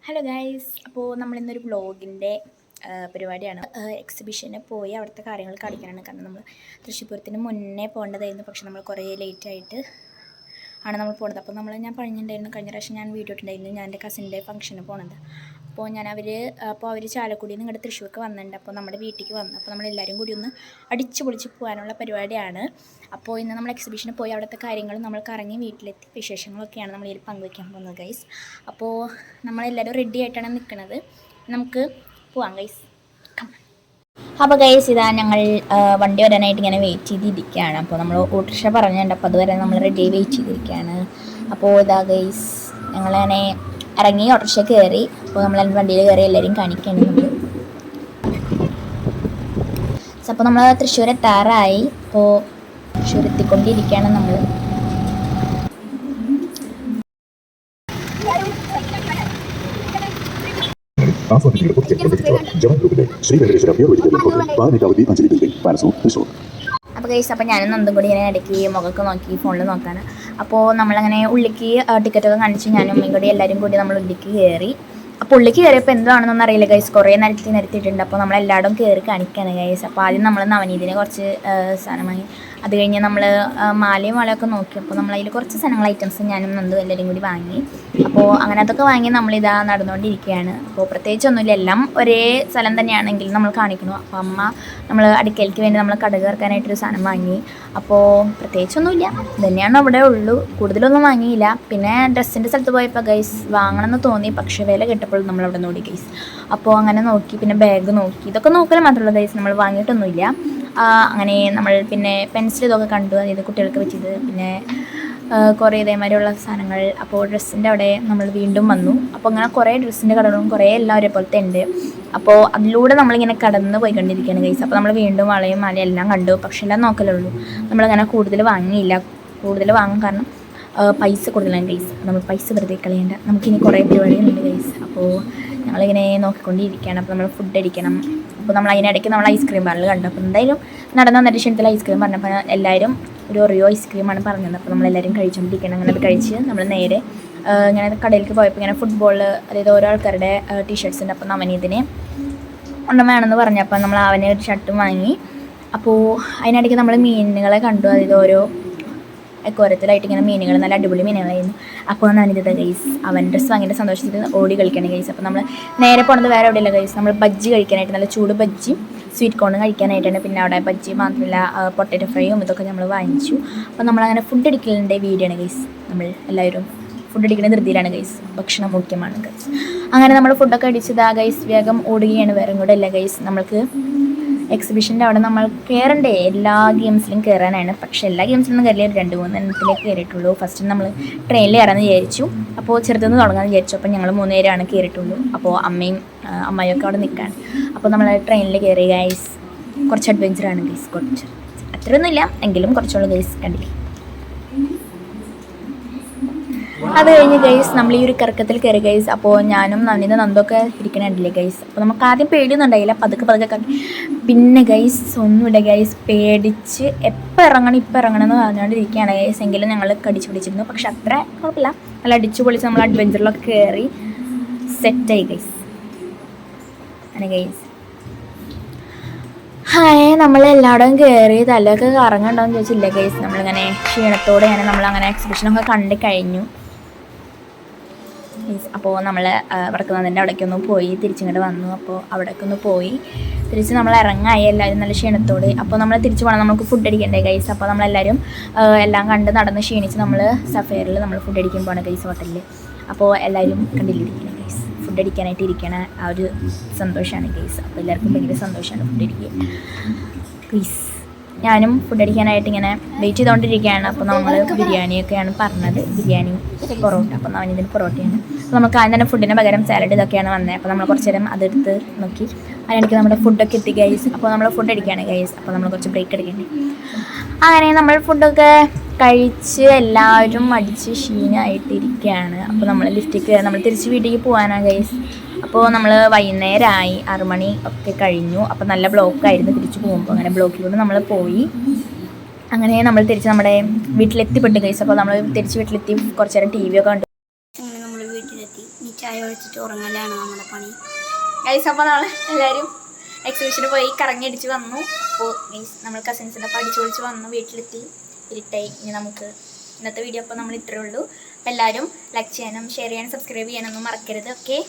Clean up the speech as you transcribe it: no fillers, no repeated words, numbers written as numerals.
Hello guys, അപ്പോൾ നമ്മളിന്നൊരു വ്ളോഗിൻ്റെ പരിപാടിയാണ്. എക്സിബിഷന് പോയി അവിടുത്തെ കാര്യങ്ങൾ കാണിക്കാനാണ്. കാരണം നമ്മൾ തൃശ്ശൂരത്തിന് മുന്നേ പോകേണ്ടതായിരുന്നു, പക്ഷെ നമ്മൾ കുറേ ലേറ്റായിട്ട് ആണ് നമ്മൾ പോകുന്നത്. അപ്പോൾ ഞാൻ പറഞ്ഞിട്ടുണ്ടായിരുന്നു, കഴിഞ്ഞ പ്രാവശ്യം ഞാൻ വീഡിയോ ഇട്ടുണ്ടായിരുന്നു, ഞാൻ എൻ്റെ കസിൻ്റെ ഫംഗ്ഷന് പോകുന്നത്. അപ്പോൾ അവർ ചാലക്കുടിയിൽ നിന്ന് ഇങ്ങോട്ട് തൃശ്ശൂർക്ക് വന്നിട്ടുണ്ട്. അപ്പോൾ നമ്മുടെ വീട്ടിലേക്ക് വന്നു. അപ്പോൾ നമ്മളെല്ലാവരും കൂടി ഒന്ന് അടിച്ച് പൊളിച്ച് പോകാനുള്ള പരിപാടിയാണ്. അപ്പോൾ ഇന്ന് നമ്മൾ എക്സിബിഷന് പോയി അവിടുത്തെ കാര്യങ്ങളും നമ്മൾ കറങ്ങി വീട്ടിലെത്തി വിശേഷങ്ങളൊക്കെയാണ് നമ്മൾ ഇതിൽ പങ്കുവയ്ക്കാൻ പോകുന്നത് ഗൈസ്. അപ്പോൾ നമ്മളെല്ലാവരും റെഡി ആയിട്ടാണ് നിൽക്കുന്നത്. നമുക്ക് പോവാം ഗൈസ്. അപ്പോൾ ഗൈസ്, ഇതാ ഞങ്ങൾ വണ്ടി വരാനായിട്ട് ഇങ്ങനെ വെയിറ്റ് ചെയ്തിരിക്കുകയാണ്. അപ്പോൾ നമ്മൾ ഓട്ടോറിക്ഷ പറഞ്ഞിട്ടുണ്ട്, അപ്പോൾ അതുവരെ നമ്മൾ റെഡി വെയിറ്റ് ചെയ്തിരിക്കുകയാണ്. അപ്പോൾ ഇതാ ഗൈസ്, ഞങ്ങളങ്ങനെ ഇറങ്ങി ഓട്ടോറിക്ഷ കയറി. അപ്പോൾ നമ്മൾ വണ്ടിയിൽ കയറി എല്ലാവരും കാണിക്കുകയാണ് നമ്മൾ. അപ്പോൾ നമ്മൾ തൃശ്ശൂർ എത്താറായി. അപ്പോൾ തൃശ്ശൂർ എത്തിക്കൊണ്ടിരിക്കുകയാണ് നമ്മൾ. അപ്പോൾ ഗൈസ്, അപ്പോൾ ഞാനും നന്ദും കൂടി ഇങ്ങനെ ഇടയ്ക്ക് മുഖമൊക്കെ നോക്കി ഫോണിൽ നോക്കാണ്. അപ്പോൾ നമ്മളങ്ങനെ ഉള്ളിലേക്ക് ടിക്കറ്റൊക്കെ കാണിച്ച് ഞാനും ഉമ്മയും കൂടി എല്ലാവരും കൂടി നമ്മൾ ഉള്ളിലേക്ക് കയറി. അപ്പോൾ ഉള്ളിലേക്ക് കയറിയപ്പോൾ എന്താണെന്നൊന്നും അറിയില്ല ഗൈസ്, കുറേ നിരത്തിയിട്ടുണ്ട്. അപ്പോൾ നമ്മളെല്ലായിടും കയറി കാണിക്കുകയാണ് ഗൈസ്. അപ്പോൾ ആദ്യം നമ്മൾ നവനീതിനെ കുറച്ച് സാധനം വാങ്ങി. അത് കഴിഞ്ഞ് നമ്മൾ മാലയും വളയൊക്കെ നോക്കി. അപ്പോൾ നമ്മളതിൽ കുറച്ച് സാധനങ്ങൾ ഐറ്റംസ് ഞാനും നന്ദും എല്ലാവരും കൂടി വാങ്ങി. അപ്പോൾ അങ്ങനെ അതൊക്കെ വാങ്ങി നമ്മളിതാ നടന്നുകൊണ്ടിരിക്കുകയാണ്. അപ്പോൾ പ്രത്യേകിച്ചൊന്നുമില്ല, എല്ലാം ഒരേ സ്ഥലം തന്നെയാണെങ്കിലും നമ്മൾ കാണിക്കണം. അപ്പോൾ അമ്മ നമ്മൾ അടുക്കലേക്ക് വേണ്ടി നമ്മൾ കടുക് ഇറക്കാനായിട്ടൊരു സാധനം വാങ്ങി. അപ്പോൾ പ്രത്യേകിച്ചൊന്നുമില്ല, ഇതന്നെയാണ് അവിടെ ഉള്ളൂ, കൂടുതലൊന്നും വാങ്ങിയില്ല. പിന്നെ ഡ്രസ്സിൻ്റെ സ്ഥലത്ത് പോയപ്പോൾ ഗൈസ് വാങ്ങണമെന്ന് തോന്നി, പക്ഷേ വില കിട്ടപ്പോൾ നമ്മളവിടെ നോക്കി ഗൈസ്. അപ്പോൾ അങ്ങനെ നോക്കി, പിന്നെ ബാഗ് നോക്കി, ഇതൊക്കെ നോക്കൽ മാത്രമല്ല ഗൈസ്, നമ്മൾ വാങ്ങിയിട്ടൊന്നുമില്ല. അങ്ങനെ നമ്മൾ പിന്നെ പെൻസിൽ ഇതൊക്കെ കണ്ടു, അതായത് കുട്ടികൾക്ക് വെച്ചത്, പിന്നെ കുറേ ഇതേമാതിരിയുള്ള സാധനങ്ങൾ. അപ്പോൾ ഡ്രസ്സിൻ്റെ അവിടെ നമ്മൾ വീണ്ടും വന്നു. അപ്പോൾ അങ്ങനെ കുറേ ഡ്രസ്സിൻ്റെ കടകളും കുറേ എല്ലാം ഒരേപോലത്തെ ഉണ്ട്. അപ്പോൾ അതിലൂടെ നമ്മളിങ്ങനെ കടന്ന് പോയിക്കൊണ്ടിരിക്കുകയാണ് ഗൈസ്. അപ്പോൾ നമ്മൾ വീണ്ടും വളയും മാലയും എല്ലാം കണ്ടു, പക്ഷേ എല്ലാം നോക്കലുള്ളൂ. നമ്മളിങ്ങനെ കൂടുതൽ വാങ്ങിയില്ല. കൂടുതൽ വാങ്ങാൻ കാരണം പൈസ കൂടുതലാണ് ഗൈസ്. നമ്മൾ പൈസ വെറുതെ കളയേണ്ട, നമുക്കിനി കുറേ പരിപാടികളുണ്ട് ഗൈസ്. അപ്പോൾ ഞങ്ങളിങ്ങനെ നോക്കിക്കൊണ്ടിരിക്കുകയാണ്. അപ്പോൾ നമ്മൾ ഫുഡ് അടിക്കണം. അപ്പോൾ നമ്മൾ അതിനിടയ്ക്ക് നമ്മൾ ഐസ്ക്രീം പാർലർ കണ്ടു. അപ്പോൾ എന്തായാലും നടന്ന വന്നിട്ട് ക്ഷണത്തിൽ ഐസ്ക്രീം പറഞ്ഞപ്പോൾ എല്ലാവരും ഒരു ഒറിയോ ഐസ്ക്രീമാണ് പറഞ്ഞത്. അപ്പോൾ നമ്മളെല്ലാവരും കഴിച്ചുകൊണ്ടിരിക്കണം. അങ്ങനെ അത് കഴിച്ച് നമ്മൾ നേരെ ഇങ്ങനെ കടയിലേക്ക് പോയപ്പോൾ ഇങ്ങനെ ഫുട്ബോൾ, അതായത് ഓരോ ആൾക്കാരുടെ ടീഷർട്ട്സ് ഉണ്ട്. അപ്പോൾ നവനീതിനെ ഒന്നും വേണമെന്ന് പറഞ്ഞപ്പോൾ നമ്മൾ അവനെ ഒരു ഷർട്ടും വാങ്ങി. അപ്പോൾ അതിനിടയ്ക്ക് നമ്മൾ മീനുകളെ കണ്ടു, അതായത് ഓരോ കോരത്തിലായിട്ട് ഇങ്ങനെ മീനുകൾ, നല്ല അടിപൊളി മീനുകളായിരുന്നു. അപ്പോൾ നവനീത ഗൈസ് അവൻ ഡ്രസ്സ് വാങ്ങിയിട്ട് സന്തോഷത്തിൽ ഓടി കളിക്കണം ഗൈസ്. അപ്പോൾ നമ്മൾ നേരെ പോകുന്നത് വേറെ എവിടെയല്ല ഗൈസ്, നമ്മൾ ബജ്ജി കഴിക്കാനായിട്ട്, നല്ല ചൂട് ബജ്ജി സ്വീറ്റ് കോൺ കഴിക്കാനായിട്ടാണ്. പിന്നെ അവിടെ ബജ്ജി മാത്രമല്ല പൊട്ടാറ്റോ ഫ്രൈയും ഇതൊക്കെ നമ്മൾ വാങ്ങിച്ചു. അപ്പോൾ നമ്മളങ്ങനെ ഫുഡ് അടിക്കലിൻ്റെ വീഡിയോ ആണ് ഗൈസ്. നമ്മൾ എല്ലാവരും ഫുഡ് അടിക്കുന്ന ധൃതിയിലാണ് ഗൈസ്, ഭക്ഷണം മുഖ്യമാണ് ഗൈസ്. അങ്ങനെ നമ്മൾ ഫുഡൊക്കെ അടിച്ചത് ഗൈസ് വേഗം ഓടുകയാണ്. വേറെ കൂടെ അല്ല ഗൈസ്, നമ്മൾക്ക് എക്സിബിഷൻ്റെ അവിടെ നമ്മൾ കയറണ്ടേ, എല്ലാ ഗെയിംസിലും കയറാനാണ്. പക്ഷേ എല്ലാ ഗെയിംസിലൊന്നും കയറില്ല, 2-3 എണ്ണത്തിലേക്ക് കയറിയിട്ടുള്ളൂ. ഫസ്റ്റ് നമ്മൾ ട്രെയിനിൽ കയറാമെന്ന് വിചാരിച്ചു. അപ്പോൾ ചെറുതെന്ന് തുടങ്ങാമെന്ന് വിചാരിച്ചു. അപ്പോൾ ഞങ്ങൾ 3 പേരാണ് കയറിയിട്ടുള്ളൂ. അപ്പോൾ അമ്മയൊക്കെ അവിടെ നിൽക്കുകയാണ്. അപ്പോൾ നമ്മൾ ട്രെയിനിൽ കയറി ഗൈസ്. കുറച്ച് അഡ്വഞ്ചറാണ് ഗൈസ്, കുറച്ച് അത്രയൊന്നുമില്ല എങ്കിലും കുറച്ചുള്ള ഗൈസ് കണ്ടില്ലേ. അത് കഴിഞ്ഞ് ഗൈസ് നമ്മൾ ഈ ഒരു കറക്കത്തിൽ കയറി ഗൈസ്. അപ്പോൾ ഞാനും നവനീത നന്ദൊക്കെ ഇരിക്കണുണ്ടല്ലേ ഗൈസ്. അപ്പോൾ നമുക്ക് ആദ്യം പേടിയൊന്നും ഉണ്ടായില്ല, പതുക്കെ കണ്ടി. പിന്നെ ഗൈസ് ഒന്നുമില്ല ഗൈസ്, പേടിച്ച് എപ്പോൾ ഇറങ്ങണം എന്ന് പറഞ്ഞുകൊണ്ടിരിക്കുകയാണ് ഗൈസ്. എങ്കിലും ഞങ്ങൾ കടിച്ചു പിടിച്ചിരുന്നു, പക്ഷെ അത്ര കുഴപ്പമില്ല, നല്ല അടിച്ചു പൊളിച്ച് നമ്മൾ അഡ്വഞ്ചറിലൊക്കെ കയറി സെറ്റായി ഗൈസ്. അങ്ങനെ ഗൈസ് നമ്മളെല്ലായിടും കയറി തലയൊക്കെ കറങ്ങുന്നുണ്ടോയെന്ന് ചോദിച്ചില്ല ഗൈസ്. നമ്മളിങ്ങനെ ക്ഷീണത്തോടെയാണ് നമ്മളങ്ങനെ എക്സിബിഷനൊക്കെ കണ്ടു കഴിഞ്ഞു. അപ്പോൾ നമ്മൾ വടക്കുന്നാഥൻ്റെ അവിടേക്കൊന്ന് പോയി തിരിച്ചിങ്ങോട്ട് വന്നു. അപ്പോൾ അവിടേക്കൊന്ന് പോയി തിരിച്ച് നമ്മൾ ഇറങ്ങായി എല്ലാവരും നല്ല ക്ഷീണത്തോട്. അപ്പോൾ നമ്മൾ തിരിച്ച് പോകണം, നമുക്ക് ഫുഡ് അടിക്കണ്ടേ ഗൈസ്. അപ്പോൾ നമ്മളെല്ലാവരും എല്ലാം കണ്ട് നടന്ന് ക്ഷീണിച്ച് നമ്മൾ സഫയറിൽ നമ്മൾ ഫുഡ് അടിക്കുമ്പോഴാണ് ഗൈസ് ഹോട്ടലിൽ. അപ്പോൾ എല്ലാവരും കണ്ടിരിക്കണം ഗൈസ്, ഫുഡ് അടിക്കാനായിട്ട് ഇരിക്കണ ആ ഒരു സന്തോഷമാണ് ഗൈസ്. അപ്പോൾ എല്ലാവർക്കും ഭയങ്കര സന്തോഷമാണ് ഫുഡ് അടിക്കുക പ്ലീസ്. ഞാനും ഫുഡ് അടിക്കാനായിട്ട് ഇങ്ങനെ വെയിറ്റ് ചെയ്തുകൊണ്ടിരിക്കുകയാണ്. അപ്പോൾ നമ്മൾ ബിരിയാണിയൊക്കെയാണ് പറഞ്ഞത്, ബിരിയാണി പൊറോട്ട. അപ്പോൾ നവനീതിന് പൊറോട്ടയാണ്. അപ്പോൾ നമുക്ക് ആദ്യം തന്നെ ഫുഡിന് പകരം സാലഡ് ഇതൊക്കെയാണ് വന്നത്. അപ്പോൾ നമ്മൾ കുറച്ച് നേരം അതെടുത്ത് നോക്കി. അതിനിടയ്ക്ക് നമ്മുടെ ഫുഡൊക്കെ എത്തി ഗൈസ്. അപ്പോൾ നമ്മൾ ഫുഡ് അടിക്കുകയാണ് ഗൈസ്. അപ്പോൾ നമ്മൾ കുറച്ച് ബ്രേക്ക് എടുക്കേണ്ടി. അങ്ങനെ നമ്മൾ ഫുഡൊക്കെ കഴിച്ച് എല്ലാവരും അടിച്ച് ക്ഷീണമായിട്ടിരിക്കുകയാണ്. അപ്പോൾ നമ്മൾ ലിഫ്റ്റിൽ നമ്മൾ തിരിച്ച് വീട്ടിലേക്ക് പോകാനാണ് ഗൈസ്. അപ്പോൾ നമ്മൾ വൈകുന്നേരമായി 6 മണി ഒക്കെ കഴിഞ്ഞു. അപ്പോൾ നല്ല ബ്ലോക്കായിരുന്നു തിരിച്ച് പോകുമ്പോൾ. അങ്ങനെ ബ്ലോക്കിലൂടെ നമ്മൾ പോയി. അങ്ങനെ നമ്മൾ തിരിച്ച് നമ്മുടെ വീട്ടിലെത്തിപ്പെട്ടു ഗൈസ്. അപ്പോൾ നമ്മൾ തിരിച്ച് വീട്ടിലെത്തി കുറച്ച് നേരം TV ഒക്കെ കണ്ടു. നമ്മൾ വീട്ടിലെത്തി. ചായ ഒഴിച്ചിട്ട് ഉറങ്ങലാണ് നമ്മുടെ പണി. ഗൈസ് അപ്പോൾ നാളെ എല്ലാവരും എക്സിബിഷന് പോയി കറങ്ങി അടിച്ച് വന്നു. അപ്പോൾ മീൻസ് നമ്മൾ കസിൻസിൻ്റെ അപ്പോൾ അടിച്ചു പൊളിച്ച് വന്നു, വീട്ടിലെത്തി, ഇരുട്ടായി. ഇനി നമുക്ക് ഇന്നത്തെ വീഡിയോ അപ്പോൾ നമ്മൾ ഇത്രയേ ഉള്ളൂ. അപ്പോൾ എല്ലാവരും ലൈക്ക് ചെയ്യാനും ഷെയർ ചെയ്യാനും സബ്സ്ക്രൈബ് ചെയ്യാനൊന്നും മറക്കരുത്. ഓക്കെ.